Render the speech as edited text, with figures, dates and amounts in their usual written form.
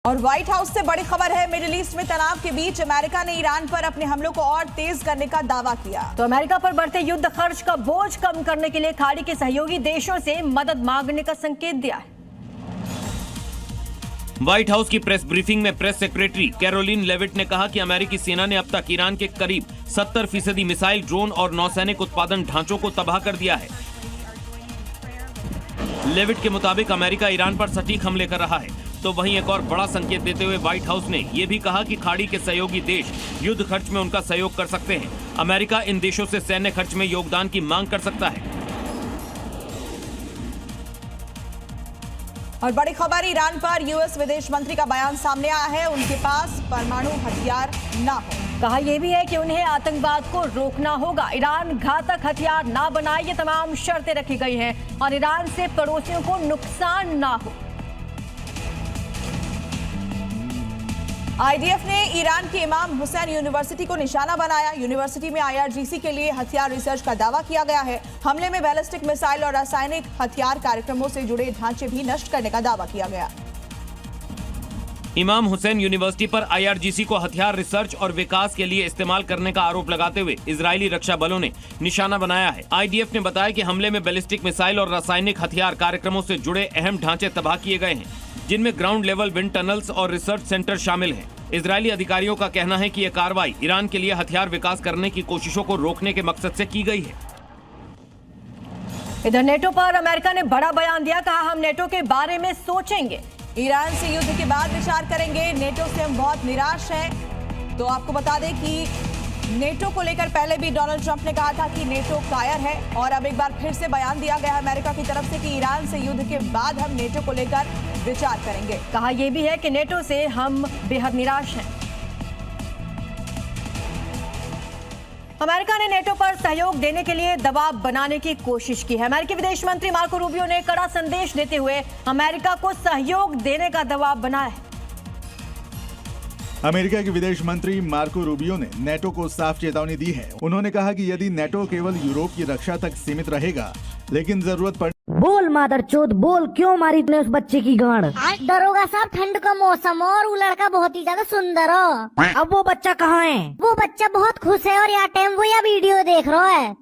और white house से बड़ी खबर है, मिडिल ईस्ट में तनाव के बीच अमेरिका ने ईरान पर अपने हमलों को और तेज करने का दावा किया। तो अमेरिका पर बढ़ते युद्ध खर्च का बोझ कम करने के लिए खाड़ी के सहयोगी देशों से मदद मांगने का संकेत दिया है। व्हाइट हाउस की प्रेस ब्रीफिंग में प्रेस सेक्रेटरी कैरोलिन लेविट ने कहा कि अमेरिकी सेना ने अब तक ईरान के करीब 70% मिसाइल, ड्रोन और नौसैनिक उत्पादन ढांचों को तबाह कर दिया है। लेविट के मुताबिक अमेरिका ईरान पर सटीक हमले कर रहा है। तो वहीं एक और बड़ा संकेत देते हुए व्हाइट हाउस ने यह भी कहा कि खाड़ी के सहयोगी देश युद्ध खर्च में उनका सहयोग कर सकते हैं। अमेरिका इन देशों से सैन्य खर्च में योगदान की मांग कर सकता है। और बड़ी खबर, ईरान पर यूएस विदेश मंत्री का बयान सामने आया है, उनके पास परमाणु हथियार ना हो। कहा यह भी है कि उन्हें आतंकवाद को रोकना होगा, ईरान घातक हथियार ना बनाए, ये तमाम शर्तें रखी गई हैं और ईरान से पड़ोसियों को नुकसान ना हो। आईडीएफ ने ईरान की इमाम हुसैन यूनिवर्सिटी को निशाना बनाया। यूनिवर्सिटी में आईआरजीसी के लिए हथियार रिसर्च का दावा किया गया है। हमले में बैलिस्टिक मिसाइल और रासायनिक हथियार कार्यक्रमों से जुड़े ढांचे भी नष्ट करने का दावा किया गया। इमाम हुसैन यूनिवर्सिटी पर आईआरजीसी को हथियार रिसर्च और विकास के लिए इस्तेमाल करने का आरोप लगाते हुए इजरायली रक्षा बलों ने निशाना बनाया है। आईडीएफ ने बताया कि हमले में बैलिस्टिक मिसाइल और रासायनिक हथियार कार्यक्रमों से जुड़े अहम ढांचे तबाह किए गए हैं, जिनमें ग्राउंड लेवल विंड टनल्स और रिसर्च सेंटर शामिल हैं। इजरायली अधिकारियों का कहना है कि यह कार्रवाई ईरान के लिए हथियार विकास करने की कोशिशों को रोकने के मकसद से की गई है। इधर नेटो पर अमेरिका ने बड़ा बयान दिया, कहा हम नेटो के बारे में सोचेंगे, ईरान से युद्ध के बाद विचार करेंगे, नेटो से हम बहुत निराश हैं। तो आपको बता दें कि नेटो को लेकर पहले भी डोनाल्ड ट्रंप ने कहा था कि नेटो कायर है और अब एक बार फिर से बयान दिया गया है अमेरिका की तरफ से कि ईरान से युद्ध के बाद हम नेटो को लेकर विचार करेंगे। कहा यह भी है कि नेटो से हम बेहद निराश हैं। अमेरिका ने नेटो पर सहयोग देने के लिए दबाव बनाने की कोशिश की है। अमेरिकी विदेश मंत्री मार्को रूबियो ने कड़ा संदेश देते हुए अमेरिका को सहयोग देने का दबाव बनाया है। अमेरिका के विदेश मंत्री मार्को रूबियो ने नेटो को साफ चेतावनी दी है। उन्होंने कहा कि यदि नेटो केवल यूरोप की रक्षा तक सीमित रहेगा, लेकिन जरूरत पड़ बोल मादरचोद बोल, क्यों मारी तूने उस बच्चे की गांड? दरोगा साहब, ठंड का मौसम और वो लड़का बहुत ही ज्यादा सुंदर हो। अब वो बच्चा कहाँ है? वो बच्चा बहुत खुश है और यहाँ टाइम वो यह वीडियो देख रहा है।